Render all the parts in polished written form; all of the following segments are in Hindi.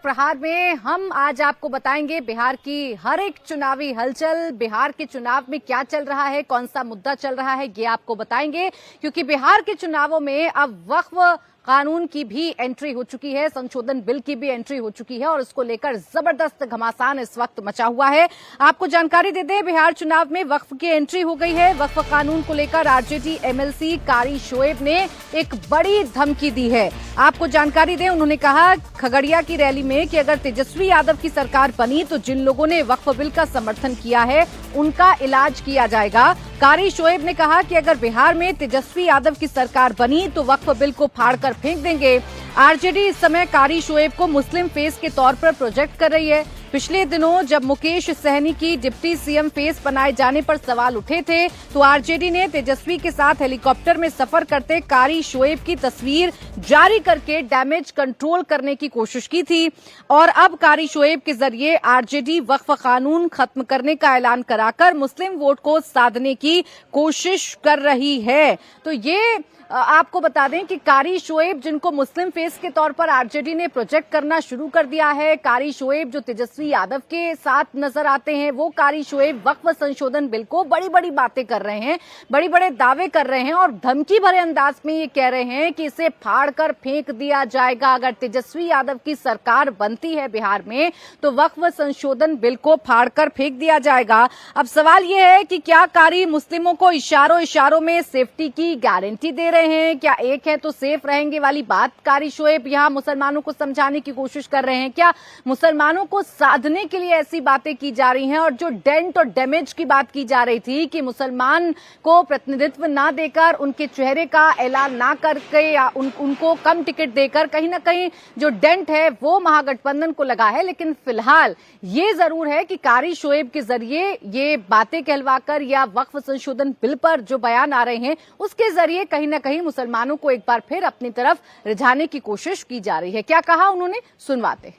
प्रहार में हम आज आपको बताएंगे बिहार की हर एक चुनावी हलचल। बिहार के चुनाव में क्या चल रहा है, कौन सा मुद्दा चल रहा है, ये आपको बताएंगे, क्योंकि बिहार के चुनावों में अब वक्फ कानून की भी एंट्री हो चुकी है, संशोधन बिल की भी एंट्री हो चुकी है और उसको लेकर जबरदस्त घमासान इस वक्त मचा हुआ है। आपको जानकारी दे दें, बिहार चुनाव में वक्फ की एंट्री हो गई है। वक्फ कानून को लेकर आरजेडी एमएलसी कारी शोएब ने एक बड़ी धमकी दी है। आपको जानकारी दें, उन्होंने कहा खगड़िया की रैली में कि अगर तेजस्वी यादव की सरकार बनी तो जिन लोगों ने वक्फ बिल का समर्थन किया है उनका इलाज किया जाएगा। कारी शोएब ने कहा कि अगर बिहार में तेजस्वी यादव की सरकार बनी तो वक्फ बिल को फाड़कर फेंक देंगे। आरजेडी इस समय कारी शोएब को मुस्लिम फेस के तौर पर प्रोजेक्ट कर रही है। पिछले दिनों जब मुकेश सहनी की डिप्टी सीएम फेस बनाए जाने पर सवाल उठे थे तो आरजेडी ने तेजस्वी के साथ हेलीकॉप्टर में सफर करते कारी शोएब की तस्वीर जारी करके डैमेज कंट्रोल करने की कोशिश की थी और अब कारी शोएब के जरिए आरजेडी वक्फ कानून खत्म करने का ऐलान कराकर मुस्लिम वोट को साधने की कोशिश कर रही है। तो ये आपको बता दें कि कारी शोएब, जिनको मुस्लिम फेस के तौर पर आरजेडी ने प्रोजेक्ट करना शुरू कर दिया है, कारी शोएब जो तेजस्वी यादव के साथ नजर आते हैं, वो कारी शोएब वक्फ संशोधन बिल को बड़ी बड़ी बातें कर रहे हैं, बड़े बड़े दावे कर रहे हैं और धमकी भरे अंदाज में ये कह रहे हैं कि इसे फाड़कर फेंक दिया जाएगा। अगर तेजस्वी यादव की सरकार बनती है बिहार में तो वक्फ संशोधन बिल को फाड़कर फेंक दिया जाएगा। अब सवाल ये है कि क्या कारी मुस्लिमों को इशारों इशारों में सेफ्टी की गारंटी दे रहे हैं? क्या एक है तो सेफ रहेंगे वाली बात कारी शोएब यहां मुसलमानों को समझाने की कोशिश कर रहे हैं? क्या मुसलमानों को साधने के लिए ऐसी बातें की जा रही हैं? और जो डेंट और डैमेज की बात की जा रही थी कि मुसलमान को प्रतिनिधित्व ना देकर, उनके चेहरे का ऐलान ना करके या उनको कम टिकट देकर कहीं ना कहीं जो डेंट है वो महागठबंधन को लगा है। लेकिन फिलहाल ये जरूर है कि कारी शोएब के जरिए ये बातें कहलवाकर या वक्फ संशोधन बिल पर जो बयान आ रहे हैं उसके जरिए कहीं ना कहीं मुसलमानों को एक बार फिर अपनी तरफ रिझाने की कोशिश की जा रही है। क्या कहा उन्होंने, सुनवाते हैं।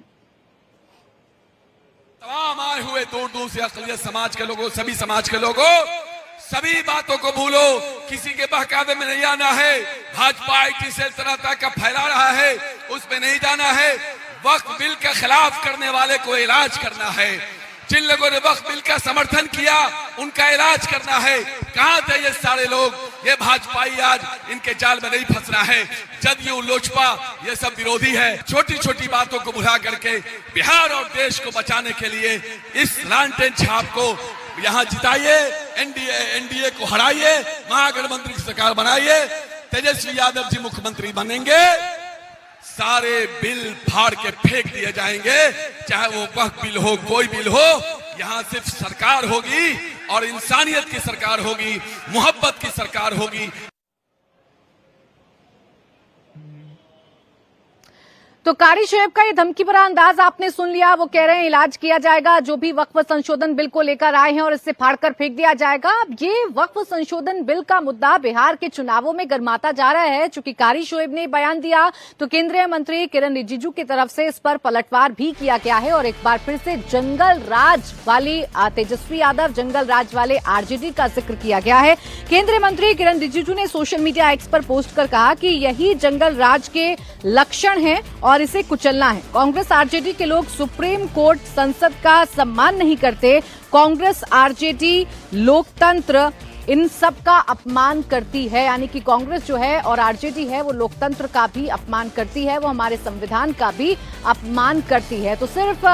तमाम आए हुए दूर दूर से अक़लियत समाज के लोगों, सभी समाज के लोगों, सभी बातों को भूलो, किसी के बहकावे में नहीं आना है। भाजपा IT सेल तरह तरह का फैला रहा है, उसमें नहीं जाना है। वक्फ बिल के खिलाफ करने वाले को इलाज करना है। जिन लोगों ने वक्फ बिल का समर्थन किया उनका इलाज करना है। कहां थे ये सारे लोग? ये भाजपाई आज इनके जाल में नहीं फंसना है। जदयू, लोजपा ये सब विरोधी है। छोटी छोटी बातों को भुला करके बिहार और देश को बचाने के लिए इस लालटेन छाप को यहाँ जिताइए, एनडीए को हराइए, महागठबंधन की सरकार बनाइए, तेजस्वी यादव जी मुख्यमंत्री बनेंगे, सारे बिल फाड़ के फेंक दिए जाएंगे। चाहे वो वक्फ बिल हो, कोई बिल हो, यहाँ सिर्फ सरकार होगी और इंसानियत की सरकार होगी, मोहब्बत की सरकार होगी। तो कारी शोएब का ये धमकी भरा अंदाज आपने सुन लिया। वो कह रहे हैं इलाज किया जाएगा, जो भी वक्फ संशोधन बिल को लेकर आए हैं और इससे फाड़कर फेंक दिया जाएगा। अब ये वक्फ संशोधन बिल का मुद्दा बिहार के चुनावों में गर्माता जा रहा है। चूंकि कारी शोएब ने बयान दिया तो केंद्रीय मंत्री किरण रिजिजू की तरफ से इस पर पलटवार भी किया गया है और एक बार फिर से जंगल राज वाली तेजस्वी यादव, जंगल राज वाले आरजेडी का जिक्र किया गया है। केंद्रीय मंत्री किरण रिजिजू ने सोशल मीडिया एक्स पर पोस्ट कर कहा कि यही जंगल राज के लक्षण हैं और इसे कुचलना है। कांग्रेस आरजेडी के लोग सुप्रीम कोर्ट, संसद का सम्मान नहीं करते। कांग्रेस, आरजेडी, लोकतंत्र इन सब का अपमान करती है। यानी कि कांग्रेस जो है और आरजेडी है वो लोकतंत्र का भी अपमान करती है, वो हमारे संविधान का भी अपमान करती है। तो सिर्फ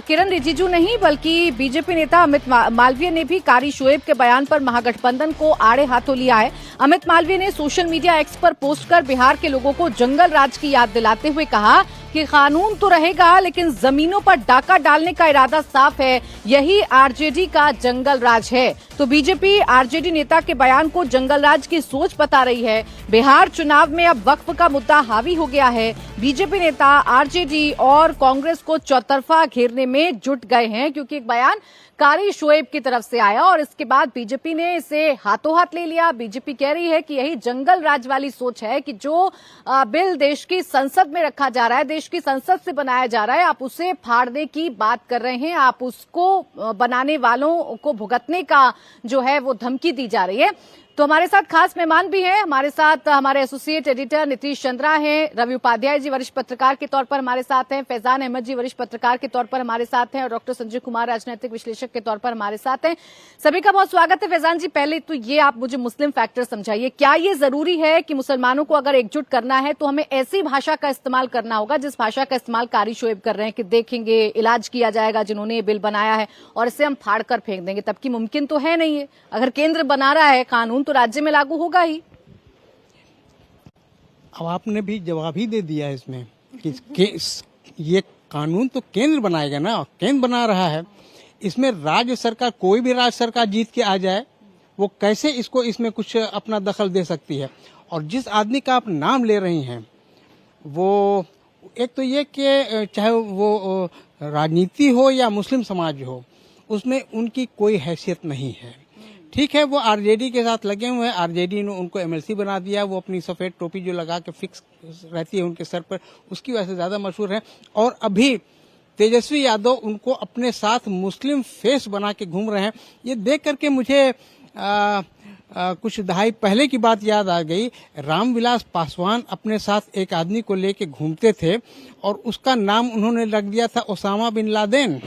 किरण रिजिजू नहीं बल्कि बीजेपी नेता अमित मालवीय ने भी कारी शोएब के बयान पर महागठबंधन को आड़े हाथों लिया है। अमित मालवीय ने सोशल मीडिया एक्स पर पोस्ट कर बिहार के लोगों को जंगल राज की याद दिलाते हुए कहा कि कानून तो रहेगा लेकिन जमीनों पर डाका डालने का इरादा साफ है, यही आरजेडी का जंगल राज है। तो बीजेपी आरजेडी नेता के बयान को जंगल राज की सोच बता रही है। बिहार चुनाव में अब वक्फ का मुद्दा हावी हो गया है। बीजेपी नेता आरजेडी और कांग्रेस को चौतरफा घेरने में जुट गए हैं, क्योंकि एक बयान कारी शोएब की तरफ से आया और इसके बाद बीजेपी ने इसे हाथों हाथ ले लिया। बीजेपी कह रही है कि यही जंगल राज वाली सोच है कि जो बिल देश की संसद में रखा जा रहा है, देश की संसद से बनाया जा रहा है, आप उसे फाड़ने की बात कर रहे हैं, आप उसको बनाने वालों को भुगतने का जो है वो धमकी दी जा रही है। तो हमारे साथ खास मेहमान भी हैं। हमारे साथ हमारे एसोसिएट एडिटर नीतीश चंद्रा हैं, रवि उपाध्याय जी वरिष्ठ पत्रकार के तौर पर हमारे साथ हैं, फैजान अहमद जी वरिष्ठ पत्रकार के तौर पर हमारे साथ हैं और डॉक्टर संजय कुमार राजनीतिक विश्लेषक के तौर पर हमारे साथ हैं। सभी का बहुत स्वागत है। फैजान जी, पहले तो ये आप मुझे मुस्लिम फैक्टर समझाइए, क्या ये जरूरी है कि मुसलमानों को अगर एकजुट करना है तो हमें ऐसी भाषा का इस्तेमाल करना होगा जिस भाषा का इस्तेमाल कारी शोएब कर रहे हैं कि देखेंगे, इलाज किया जाएगा जिन्होंने ये बिल बनाया है और इसे हम फाड़ कर फेंक देंगे, तब की मुमकिन तो है नहीं है। अगर केंद्र बना रहा है कानून तो राज्य में लागू होगा ही। अब आपने भी जवाब ही दे दिया इसमें कि ये कानून तो केंद्र बनाएगा ना, केंद्र बना रहा है। इसमें राज्य सरकार, कोई भी राज्य सरकार जीत के आ जाए, वो कैसे इसमें कुछ अपना दखल दे सकती है। और जिस आदमी का आप नाम ले रही हैं, वो एक तो ये कि चाहे वो राजनीति हो या मुस्लिम समाज हो, उसमें उनकी कोई हैसियत नहीं है। ठीक है, वो आरजेडी के साथ लगे हुए हैं, आरजेडी ने उनको एमएलसी बना दिया। वो अपनी सफेद टोपी जो लगा के फिक्स रहती है उनके सर पर, उसकी वजह से ज्यादा मशहूर है। और अभी तेजस्वी यादव उनको अपने साथ मुस्लिम फेस बना के घूम रहे हैं। ये देख करके मुझे कुछ दहाई पहले की बात याद आ गई। रामविलास पासवान अपने साथ एक आदमी को लेके घूमते थे और उसका नाम उन्होंने रख दिया था ओसामा बिन लादेन।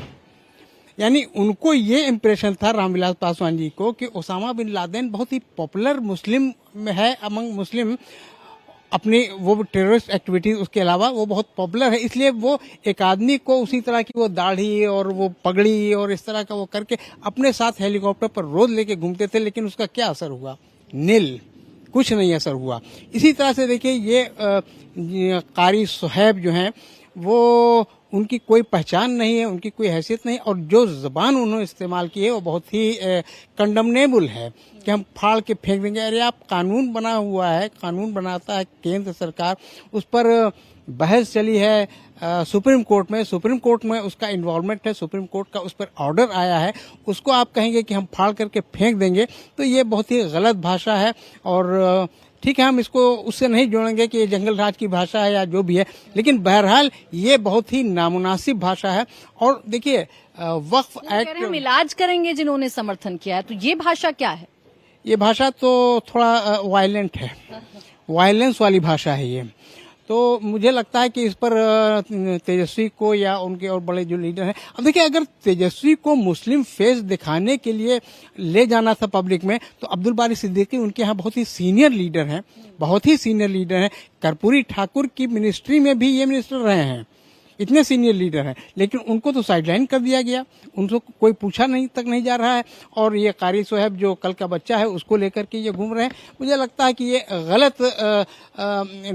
यानी उनको ये इम्प्रेशन था रामविलास पासवान जी को कि ओसामा बिन लादेन बहुत ही पॉपुलर मुस्लिम में है, अमंग मुस्लिम, अपनी वो टेररिस्ट एक्टिविटीज उसके अलावा वो बहुत पॉपुलर है। इसलिए वो एक आदमी को उसी तरह की वो दाढ़ी और वो पगड़ी और इस तरह का वो करके अपने साथ हेलीकॉप्टर पर रोज लेके घूमते थे। लेकिन उसका क्या असर हुआ? नील, कुछ नहीं असर हुआ। इसी तरह से देखिए ये कारी शोएब जो हैं, वो उनकी कोई पहचान नहीं है, उनकी कोई हैसियत नहीं। और जो जबान उन्होंने इस्तेमाल की है वो बहुत ही कंडमनेबल है कि हम फाड़ के फेंक देंगे। अरे आप, कानून बना हुआ है, कानून बनाता है केंद्र सरकार, उस पर बहस चली है सुप्रीम कोर्ट में। सुप्रीम कोर्ट में उसका इन्वॉल्वमेंट है, सुप्रीम कोर्ट का उस पर ऑर्डर आया है। उसको आप कहेंगे कि हम फाड़ करके फेंक देंगे, तो ये बहुत ही गलत भाषा है। और ठीक है, हम इसको उससे नहीं जोड़ेंगे कि ये जंगल राज की भाषा है या जो भी है, लेकिन बहरहाल ये बहुत ही नामुनासिब भाषा है। और देखिए वक्फ एक्ट, हम इलाज करेंगे जिन्होंने समर्थन किया है, तो ये भाषा क्या है? ये भाषा तो थोड़ा वायलेंट है, वायलेंस वाली भाषा है ये। तो मुझे लगता है कि इस पर तेजस्वी को या उनके और बड़े जो लीडर हैं, अब देखिए अगर तेजस्वी को मुस्लिम फेस दिखाने के लिए ले जाना था पब्लिक में, तो अब्दुल बारी सिद्दीकी उनके यहाँ बहुत ही सीनियर लीडर हैं, बहुत ही सीनियर लीडर हैं। कर्पूरी ठाकुर की मिनिस्ट्री में भी ये मिनिस्टर रहे हैं, इतने सीनियर लीडर हैं, लेकिन उनको तो साइडलाइन कर दिया गया, उनको कोई पूछा नहीं जा रहा है। और ये कारी शोएब जो कल का बच्चा है उसको लेकर के ये घूम रहे हैं। मुझे लगता है कि ये गलत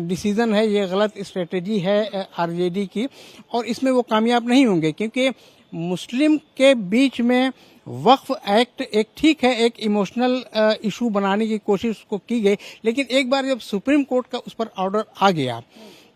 डिसीजन है, ये गलत स्ट्रेटेजी है आरजेडी की, और इसमें वो कामयाब नहीं होंगे। क्योंकि मुस्लिम के बीच में वक्फ एक्ट एक ठीक है, एक इमोशनल इशू बनाने की कोशिश उसको की गई, लेकिन एक बार जब सुप्रीम कोर्ट का उस पर ऑर्डर आ गया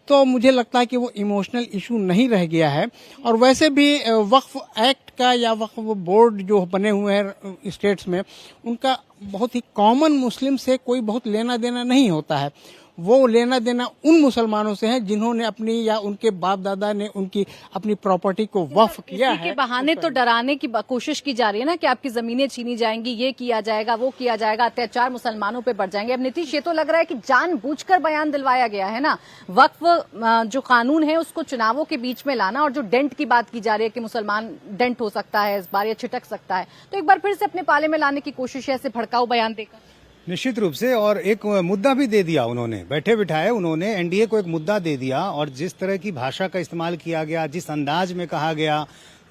तो मुझे लगता है कि वो इमोशनल इशू नहीं रह गया है। और वैसे भी वक्फ एक्ट का या वक्फ बोर्ड जो बने हुए हैं स्टेट्स में, उनका बहुत ही कॉमन मुस्लिम से कोई बहुत लेना देना नहीं होता है। वो लेना देना उन मुसलमानों से है जिन्होंने अपनी या उनके बाप दादा ने उनकी अपनी प्रॉपर्टी को वक्फ किया है। के बहाने तो डराने की कोशिश की जा रही है ना कि आपकी जमीनें छीनी जाएंगी, ये किया जाएगा, वो किया जाएगा, अत्याचार मुसलमानों पे बढ़ जाएंगे। अब नीतीश, ये तो लग रहा है कि जानबूझकर बयान दिलवाया गया है ना, वक्फ जो कानून है उसको चुनावों के बीच में लाना। और जो डेंट की बात की जा रही है कि मुसलमान डेंट हो सकता है इस बार या छिटक सकता है, तो एक बार फिर से अपने पाले में लाने की कोशिश है ऐसे भड़काऊ बयान देकर। निश्चित रूप से, और एक मुद्दा भी दे दिया उन्होंने, बैठे बिठाए उन्होंने एनडीए को एक मुद्दा दे दिया। और जिस तरह की भाषा का इस्तेमाल किया गया, जिस अंदाज में कहा गया,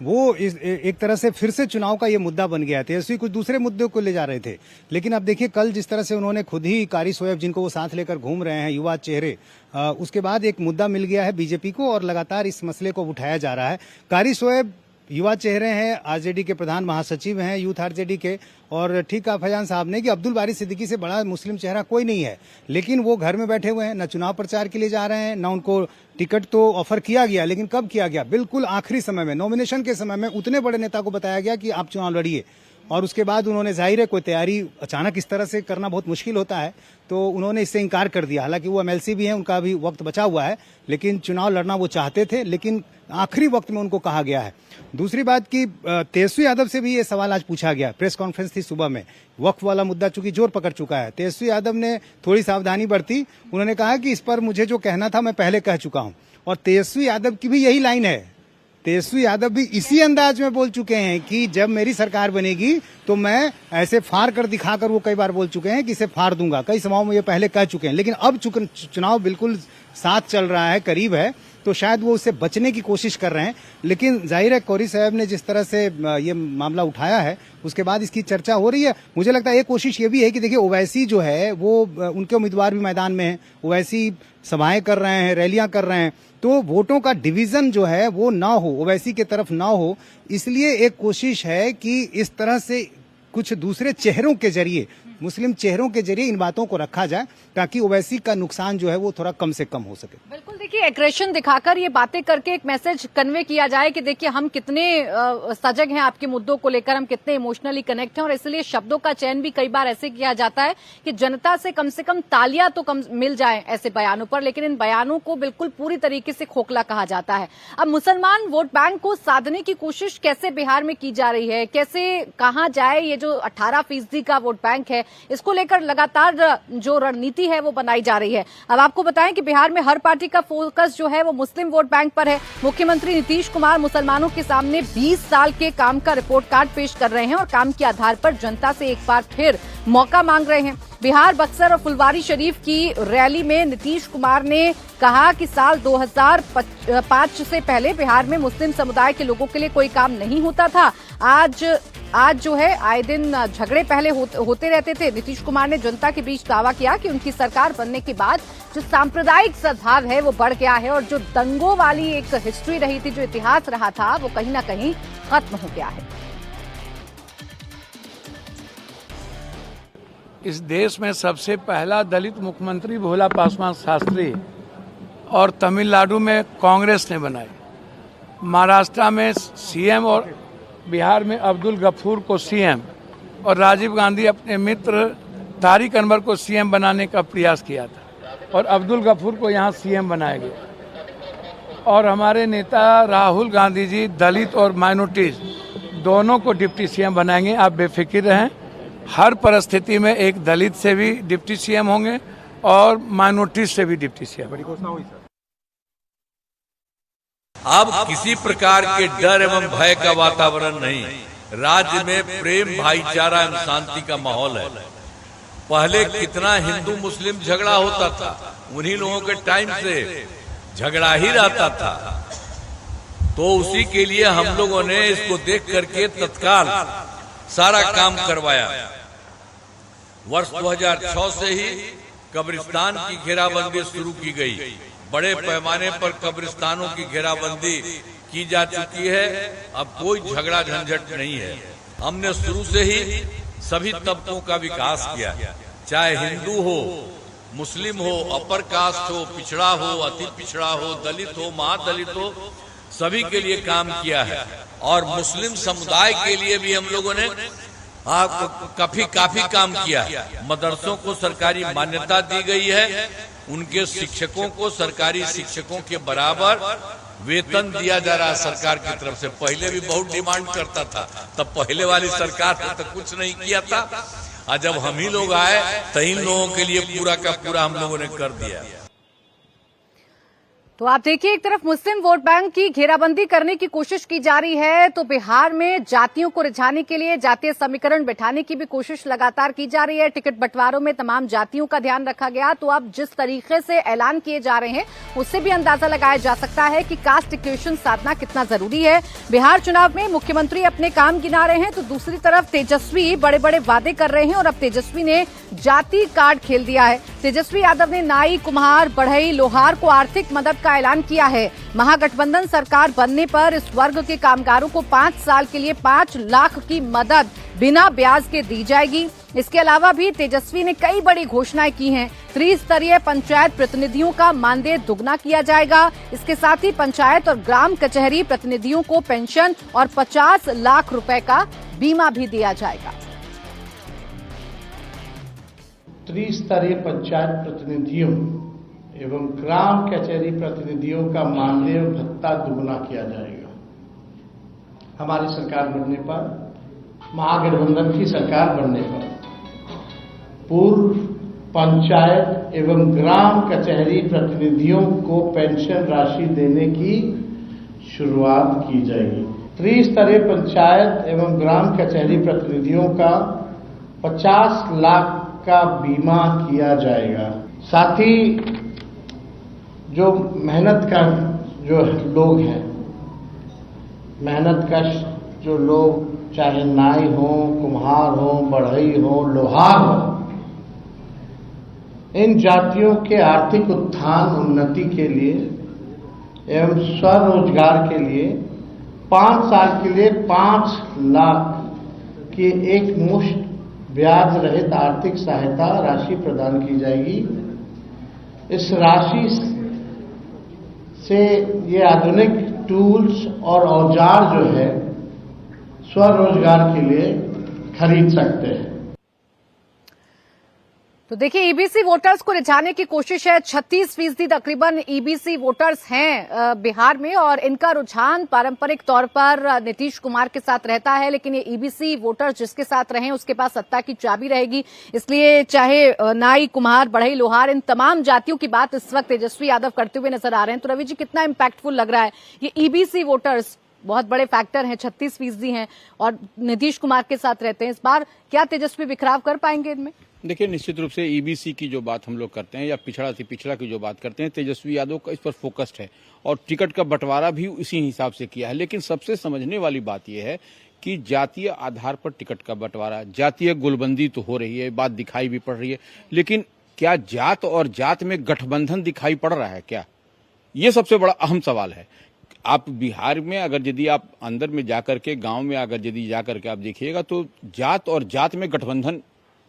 वो एक तरह से फिर से चुनाव का ये मुद्दा बन गया। तेजस्वी कुछ दूसरे मुद्दों को ले जा रहे थे, लेकिन अब देखिए कल जिस तरह से उन्होंने खुद ही कारी शोएब, जिनको वो साथ लेकर घूम रहे हैं, युवा चेहरे, उसके बाद एक मुद्दा मिल गया है बीजेपी को और लगातार इस मसले को उठाया जा रहा है। कारी शोएब युवा चेहरे हैं, आरजेडी के प्रधान महासचिव हैं, यूथ आरजेडी के। और ठीक कहा फैजान साहब ने कि अब्दुल बारी सिद्दीकी से बड़ा मुस्लिम चेहरा कोई नहीं है, लेकिन वो घर में बैठे हुए हैं, न चुनाव प्रचार के लिए जा रहे हैं, न उनको टिकट तो ऑफर किया गया, लेकिन कब किया गया? बिल्कुल आखिरी समय में, नॉमिनेशन के समय में उतने बड़े नेता को बताया गया कि आप चुनाव लड़िए, और उसके बाद उन्होंने जाहिर है कोई तैयारी अचानक इस तरह से करना बहुत मुश्किल होता है, तो उन्होंने इससे इनकार कर दिया। हालांकि वो एमएलसी भी हैं, उनका भी वक्त बचा हुआ है, लेकिन चुनाव लड़ना वो चाहते थे, लेकिन आखिरी वक्त में उनको कहा गया है। दूसरी बात कि तेजस्वी यादव से भी ये सवाल आज पूछा गया, प्रेस कॉन्फ्रेंस थी सुबह में, वक्फ वाला मुद्दा चूंकि जोर पकड़ चुका है। तेजस्वी यादव ने थोड़ी सावधानी बरती, उन्होंने कहा कि इस पर मुझे जो कहना था मैं पहले कह चुका हूं, और तेजस्वी यादव की भी यही लाइन है। तेजस्वी यादव भी इसी अंदाज में बोल चुके हैं कि जब मेरी सरकार बनेगी तो मैं ऐसे फाड़ कर दिखाकर, वो कई बार बोल चुके हैं कि इसे फाड़ दूंगा, कई सभाओं में ये पहले कह चुके हैं। लेकिन अब चुनाव बिल्कुल साथ चल रहा है, करीब है, तो शायद वो उससे बचने की कोशिश कर रहे हैं। लेकिन जाहिर है कोरी साहब ने जिस तरह से ये मामला उठाया है, उसके बाद इसकी चर्चा हो रही है। मुझे लगता है एक कोशिश ये भी है कि देखिए ओवैसी जो है वो, उनके उम्मीदवार भी मैदान में हैं, ओवैसी सभाएं कर रहे हैं, रैलियां कर रहे हैं, तो वोटों का डिवीजन जो है वो ना हो, ओवैसी की तरफ ना हो, इसलिए एक कोशिश है कि इस तरह से कुछ दूसरे चेहरों के जरिए, मुस्लिम चेहरों के जरिए इन बातों को रखा जाए ताकि ओवैसी का नुकसान जो है वो थोड़ा कम से कम हो सके। बिल्कुल, देखिए एग्रेशन दिखाकर ये बातें करके एक मैसेज कन्वे किया जाए कि देखिए हम कितने सजग हैं आपके मुद्दों को लेकर, हम कितने इमोशनली कनेक्ट हैं, और इसलिए शब्दों का चयन भी कई बार ऐसे किया जाता है कि जनता से कम तालियां तो कम मिल जाए ऐसे बयानों पर, लेकिन इन बयानों को बिल्कुल पूरी तरीके से खोखला कहा जाता है। अब मुसलमान वोट बैंक को साधने की कोशिश कैसे बिहार में की जा रही है, कैसे कहा जाए ये जो 18% का वोट बैंक है, इसको लेकर लगातार जो रणनीति है वो बनाई जा रही है। अब आपको बताएं कि बिहार में हर पार्टी का फोकस जो है वो मुस्लिम वोट बैंक पर है। मुख्यमंत्री नीतीश कुमार मुसलमानों के सामने 20 साल के काम का रिपोर्ट कार्ड पेश कर रहे हैं और काम के आधार पर जनता से एक बार फिर मौका मांग रहे हैं। बिहार, बक्सर और फुलवारी शरीफ की रैली में नीतीश कुमार ने कहा कि साल 2005 से पहले बिहार में मुस्लिम समुदाय के लोगों के लिए कोई काम नहीं होता था। आज जो है आए दिन झगड़े पहले होते रहते थे। नीतीश कुमार ने जनता के बीच दावा किया कि उनकी सरकार बनने के बाद जो सांप्रदायिक सद्भाव है वो बढ़ गया है और जो दंगों वाली एक हिस्ट्री रही थी, जो इतिहास रहा था, वो कहीं ना कहीं खत्म हो गया है। इस देश में सबसे पहला दलित मुख्यमंत्री भोला पासवान शास्त्री और तमिलनाडु में कांग्रेस ने बनाई, महाराष्ट्र में सीएम और बिहार में अब्दुल गफूर को सीएम और राजीव गांधी अपने मित्र तारिक अनवर को सीएम बनाने का प्रयास किया था और अब्दुल गफूर को यहाँ सीएम बनाया गया। और हमारे नेता राहुल गांधी जी दलित और माइनॉरिटीज दोनों को डिप्टी सीएम बनाएंगे। आप बेफिक्र रहें, हर परिस्थिति में एक दलित से भी डिप्टी सीएम होंगे और माइनॉरिटीज से भी डिप्टी सीएम। बड़ी घोषणा हुई सर। अब किसी प्रकार के डर एवं भय का वातावरण नहीं, राज्य में प्रेम, भाईचारा एवं शांति का माहौल है। पहले कितना हिंदू मुस्लिम झगड़ा होता था, उन्हीं लोगों के टाइम से झगड़ा ही रहता था, तो उसी के लिए हम लोगों ने इसको देख करके तत्काल सारा काम करवाया। वर्ष 2006 से ही कब्रिस्तान की घेराबंदी शुरू की गई। बड़े पैमाने पर कब्रिस्तानों की घेराबंदी की जा चुकी है। अब कोई झगड़ा झंझट नहीं है। हमने शुरू से ही सभी तबकों का विकास किया, चाहे हिंदू हो, मुस्लिम हो, अपर कास्ट हो, पिछड़ा हो, अति पिछड़ा हो, दलित हो, महादलित हो, सभी के लिए काम किया है। और मुस्लिम समुदाय के लिए भी हम लोगों ने काफी काम किया है। मदरसों को सरकारी मान्यता दी गई है, उनके शिक्षकों को सरकारी शिक्षकों के बराबर वेतन दिया जा रहा है सरकार की तरफ से। पहले भी बहुत डिमांड करता था, तब पहले वाली सरकार ने तो कुछ नहीं किया था, और जब हम ही लोग आए तो इन लोगों के लिए पूरा का पूरा हम लोगों ने कर दिया। तो आप देखिए, एक तरफ मुस्लिम वोट बैंक की घेराबंदी करने की कोशिश की जा रही है, तो बिहार में जातियों को रिझाने के लिए जातीय समीकरण बिठाने की भी कोशिश लगातार की जा रही है। टिकट बंटवारों में तमाम जातियों का ध्यान रखा गया। तो अब जिस तरीके से ऐलान किए जा रहे हैं, उससे भी अंदाजा लगाया जा सकता है कि कास्ट इक्वेशन साधना कितना जरूरी है। बिहार चुनाव में मुख्यमंत्री अपने काम गिना रहे हैं, तो दूसरी तरफ तेजस्वी बड़े बड़े वादे कर रहे हैं और अब तेजस्वी ने जाति कार्ड खेल दिया है। तेजस्वी यादव ने नाई, कुम्हार, बढ़ई, लोहार को आर्थिक मदद का ऐलान किया है। महागठबंधन सरकार बनने पर इस वर्ग के कामगारों को 5 साल के लिए 5 लाख की मदद बिना ब्याज के दी जाएगी। इसके अलावा भी तेजस्वी ने कई बड़ी घोषणाएं की हैं। त्रिस्तरीय पंचायत प्रतिनिधियों का मानदेय दुगना किया जाएगा। इसके साथ ही पंचायत और ग्राम कचहरी प्रतिनिधियों को पेंशन और 50 लाख रुपए का बीमा भी दिया जाएगा। त्रिस्तरीय पंचायत प्रतिनिधियों एवं ग्राम कचहरी प्रतिनिधियों का मानदेय भत्ता दुगुना किया जाएगा। हमारी सरकार बनने पर, महागठबंधन की सरकार बनने पर पूर्व पंचायत एवं ग्राम कचहरी प्रतिनिधियों को पेंशन राशि देने की शुरुआत की जाएगी। त्रिस्तरीय पंचायत एवं ग्राम कचहरी प्रतिनिधियों का 50 लाख का बीमा किया जाएगा। साथ ही जो मेहनत का जो लोग हैं, मेहनत का जो लोग, चाहे नाई हो, कुम्हार हो, बढ़ई हो, लोहार हो, इन जातियों के आर्थिक उत्थान उन्नति के लिए एवं स्वरोजगार के लिए 5 साल के लिए 5 लाख की एक मुश्त ब्याज रहित आर्थिक सहायता राशि प्रदान की जाएगी। इस राशि से ये आधुनिक टूल्स और औजार जो है स्वरोजगार के लिए खरीद सकते हैं। तो देखिए, ईबीसी वोटर्स को रिझाने की कोशिश है। 36% तकरीबन ईबीसी वोटर्स हैं बिहार में और इनका रुझान पारंपरिक तौर पर नीतीश कुमार के साथ रहता है, लेकिन ये ईबीसी वोटर्स जिसके साथ रहें उसके पास सत्ता की चाबी रहेगी। इसलिए चाहे नाई, कुम्हार, बढ़ई, लोहार, इन तमाम जातियों की बात इस वक्त तेजस्वी यादव करते हुए नजर आ रहे हैं। तो रवि जी, कितना इम्पैक्टफुल लग रहा है ये ईबीसी वोटर्स? बहुत बड़े फैक्टर हैं, 36% हैं और नीतीश कुमार के साथ रहते हैं। इस बार क्या तेजस्वी बिखराव कर पाएंगे इनमें? देखिए, निश्चित रूप से ईबीसी की जो बात हम लोग करते हैं या पिछड़ा से पिछड़ा की जो बात करते हैं, तेजस्वी यादव का इस पर फोकस्ड है और टिकट का बंटवारा भी इसी हिसाब से किया है। लेकिन सबसे समझने वाली बात यह है कि जातीय आधार पर टिकट का बंटवारा, जातीय गुलबंदी तो हो रही है, बात दिखाई भी पड़ रही है, लेकिन क्या जात और जात में गठबंधन दिखाई पड़ रहा है क्या? ये सबसे बड़ा अहम सवाल है। आप बिहार में अगर यदि आप अंदर में जाकर के, गांव में अगर यदि जाकर के आप देखिएगा तो जात और जात में गठबंधन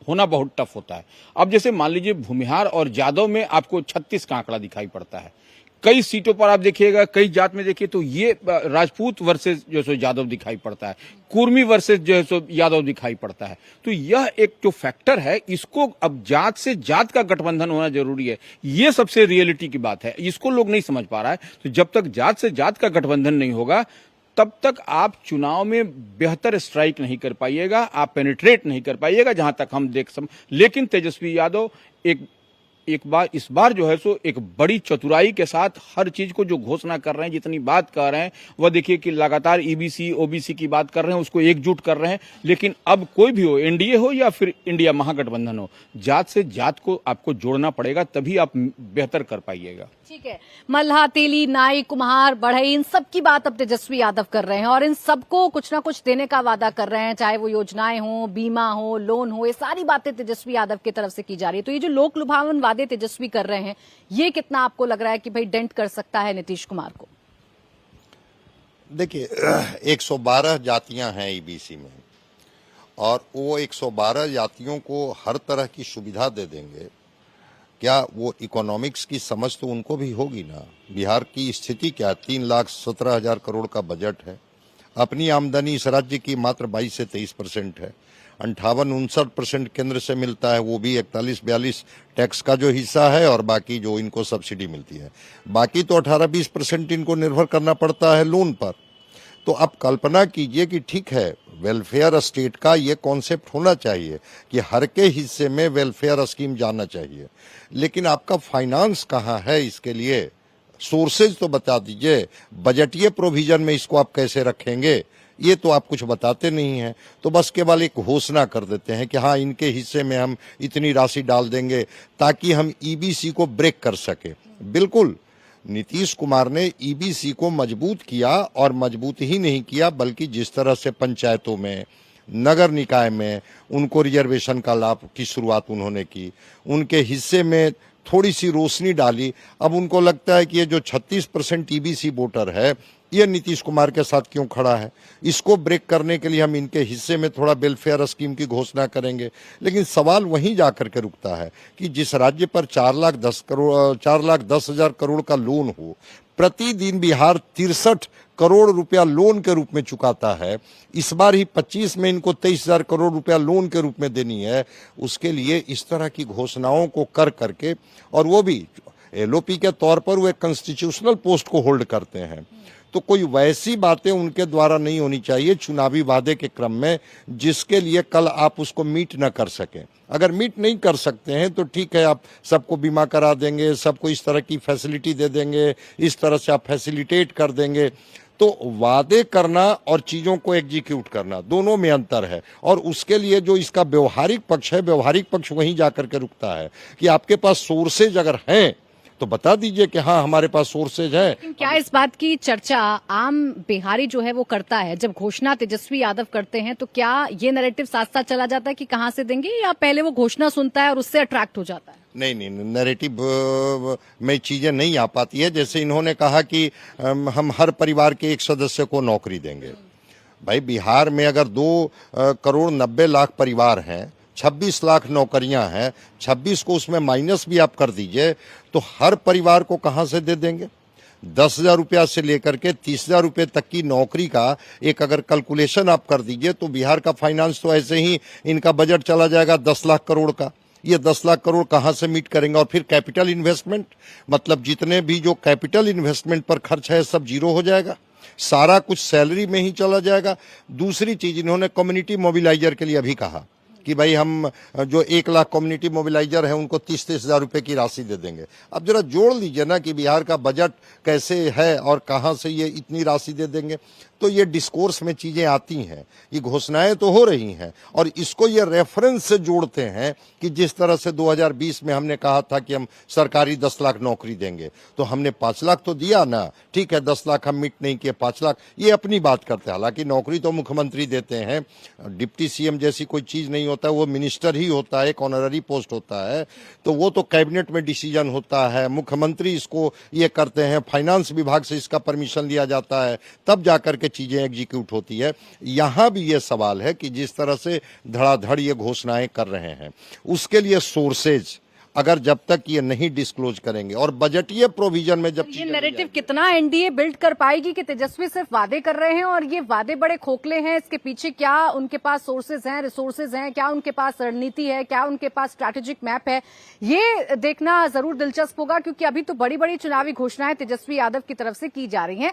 होना बहुत टफ होता है। अब जैसे मान लीजिए भूमिहार और जादव में आपको 36 का आंकड़ा दिखाई पड़ता है। कई सीटों पर आप देखिएगा, कई जात में देखिए तो ये राजपूत वर्सेस जो सो यादव दिखाई पड़ता है, कुर्मी वर्सेस जो है सो यादव दिखाई पड़ता है। तो यह एक जो फैक्टर है, इसको अब जात से जात का गठबंधन होना जरूरी है। ये सबसे रियलिटी की बात है, इसको लोग नहीं समझ पा रहा है। तो जब तक जात से जात का गठबंधन नहीं होगा तब तक आप चुनाव में बेहतर स्ट्राइक नहीं कर पाइएगा, आप पेनिट्रेट नहीं कर पाइएगा, जहां तक हम लेकिन तेजस्वी यादव एक बार इस बार जो है सो एक बड़ी चतुराई के साथ हर चीज को जो घोषणा कर रहे हैं, जितनी बात कर रहे हैं, वह देखिए कि लगातार ईबीसी ओबीसी की बात कर रहे हैं, उसको एकजुट कर रहे हैं। लेकिन अब कोई भी हो, एनडीए हो या फिर इंडिया महागठबंधन हो, जात से जात को आपको जोड़ना पड़ेगा, तभी आप बेहतर कर पाइएगा। ठीक है, मल्हा, तेली, नाई, कुम्हार, बढ़ई, इन सब की बात अब तेजस्वी यादव कर रहे हैं और इन सबको कुछ ना कुछ देने का वादा कर रहे हैं, चाहे वो योजनाएं हो, बीमा हो, लोन हो, ये सारी बातें तेजस्वी यादव की तरफ से की जा रही है। तो ये जो लोक लुभावन वादे तेजस्वी कर रहे हैं, ये कितना आपको लग रहा है कि भाई डेंट कर सकता है नीतीश कुमार को? देखिए, 112 जातियां हैं ईबीसी में और वो 112 जातियों को हर तरह की सुविधा दे देंगे। क्या वो इकोनॉमिक्स की समझ तो उनको भी होगी ना? बिहार की स्थिति क्या, 3,17,000 करोड़ का बजट है, अपनी आमदनी इस राज्य की मात्र 22 से 23% है, 58-59% केंद्र से मिलता है, वो भी 41-42 टैक्स का जो हिस्सा है और बाकी जो इनको सब्सिडी मिलती है, बाकी तो 18-20% इनको निर्भर करना पड़ता है लोन पर। तो अब कल्पना कीजिए कि ठीक है, वेलफेयर स्टेट का ये कॉन्सेप्ट होना चाहिए कि हर के हिस्से में वेलफेयर स्कीम जाना चाहिए, लेकिन आपका फाइनेंस कहाँ है इसके लिए? सोर्सेज तो बता दीजिए, बजटीय प्रोविजन में इसको आप कैसे रखेंगे, ये तो आप कुछ बताते नहीं हैं। तो बस केवल एक घोषणा कर देते हैं कि हाँ, इनके हिस्से में हम इतनी राशि डाल देंगे ताकि हम ईबीसी को ब्रेक कर सके। बिल्कुल, नीतीश कुमार ने ईबीसी को मजबूत किया और मजबूत ही नहीं किया, बल्कि जिस तरह से पंचायतों में, नगर निकाय में उनको रिजर्वेशन का लाभ की शुरुआत उन्होंने की, उनके हिस्से में थोड़ी सी रोशनी डाली। अब उनको लगता है कि ये जो 36% ईबीसी वोटर है, ये नीतीश कुमार के साथ क्यों खड़ा है, इसको ब्रेक करने के लिए हम इनके हिस्से में थोड़ा वेलफेयर स्कीम की घोषणा करेंगे। लेकिन सवाल वहीं जाकर के रुकता है कि जिस राज्य पर 4,10,000 करोड़ का लोन हो, प्रतिदिन बिहार 63 करोड़ रुपया लोन के रूप में चुकाता है, इस बार ही 25 में इनको 23,000 करोड़ रुपया लोन के रूप में देनी है, उसके लिए इस तरह की घोषणाओं को कर करके, और वो भी एलओपी के तौर पर वो एक कॉन्स्टिट्यूशनल पोस्ट को होल्ड करते हैं, तो कोई वैसी बातें उनके द्वारा नहीं होनी चाहिए चुनावी वादे के क्रम में जिसके लिए कल आप उसको मीट न कर सकें। अगर मीट नहीं कर सकते हैं तो ठीक है, आप सबको बीमा करा देंगे, सबको इस तरह की फैसिलिटी दे देंगे, इस तरह से आप फैसिलिटेट कर देंगे, तो वादे करना और चीजों को एग्जीक्यूट करना दोनों में अंतर है। और उसके लिए जो इसका व्यवहारिक पक्ष है, व्यवहारिक पक्ष वहीं जाकर के रुकता है कि आपके पास सोर्सेज अगर हैं तो बता दीजिए कि हाँ हमारे पास सोर्सेज है। क्या इस बात की चर्चा आम बिहारी जो है वो करता है? जब घोषणा तेजस्वी यादव करते हैं तो क्या ये नैरेटिव साथ साथ चला जाता है कि कहां से देंगे, या पहले वो घोषणा सुनता है और उससे अट्रैक्ट हो जाता है? नहीं, नैरेटिव में चीजें नहीं आ पाती है। जैसे इन्होंने कहा कि हम हर परिवार के एक सदस्य को नौकरी देंगे। भाई बिहार में अगर 2,90,00,000 परिवार हैं, 26 लाख नौकरियां हैं, 26 को उसमें माइनस भी आप कर दीजिए तो हर परिवार को कहां से दे देंगे? 10,000 रुपया से लेकर के 30,000 रुपये तक की नौकरी का एक अगर कैलकुलेशन आप कर दीजिए तो बिहार का फाइनेंस तो ऐसे ही इनका बजट चला जाएगा 10 लाख करोड़ का। ये 10 लाख करोड़ कहां से मीट करेंगे? और फिर कैपिटल इन्वेस्टमेंट, मतलब जितने भी जो कैपिटल इन्वेस्टमेंट पर खर्च है सब जीरो हो जाएगा, सारा कुछ सैलरी में ही चला जाएगा। दूसरी चीज इन्होंने कम्युनिटी मोबिलाइजर के लिए अभी कहा कि भाई हम जो 1 लाख कम्युनिटी मोबिलाइजर है उनको 30-30 हजार रुपए की राशि दे देंगे। अब जरा जोड़ लीजिए ना कि बिहार का बजट कैसे है और कहां से ये इतनी राशि दे देंगे। तो ये डिस्कोर्स में चीजें आती हैं, ये घोषणाएं तो हो रही हैं और इसको ये रेफरेंस से जोड़ते हैं कि जिस तरह से 2020 में हमने कहा था कि हम सरकारी 10 लाख नौकरी देंगे, तो हमने 5 लाख तो दिया ना, ठीक है 10 लाख हम मीट नहीं किए, 5 लाख ये अपनी बात करते हैं। हालांकि नौकरी तो मुख्यमंत्री देते हैं, डिप्टी सीएम जैसी कोई चीज नहीं होता, वो मिनिस्टर ही होता है, एक ऑनररी पोस्ट होता है, तो वो तो कैबिनेट में डिसीजन होता है, मुख्यमंत्री इसको ये करते हैं, फाइनेंस विभाग से इसका परमिशन लिया जाता है, तब जाकर के चीजें एग्जीक्यूट होती है। यहां भी ये सवाल है कि जिस तरह से धड़ाधड़ ये घोषणाएं कर रहे हैं उसके लिए सोर्सेज अगर जब तक ये नहीं डिस्क्लोज करेंगे और बजटीय प्रोविजन में जब ये नैरेटिव कितना एनडीए बिल्ड कर पाएगी कि तेजस्वी सिर्फ वादे कर रहे हैं और ये वादे बड़े खोखले हैं? इसके पीछे क्या उनके पास सोर्सेज हैं, रिसोर्सेज हैं, क्या उनके पास रणनीति है, क्या उनके पास स्ट्रैटेजिक मैप है? ये देखना जरूर दिलचस्प होगा, क्योंकि अभी तो बड़ी बड़ी चुनावी घोषणाएं तेजस्वी यादव की तरफ से की जा रही हैं।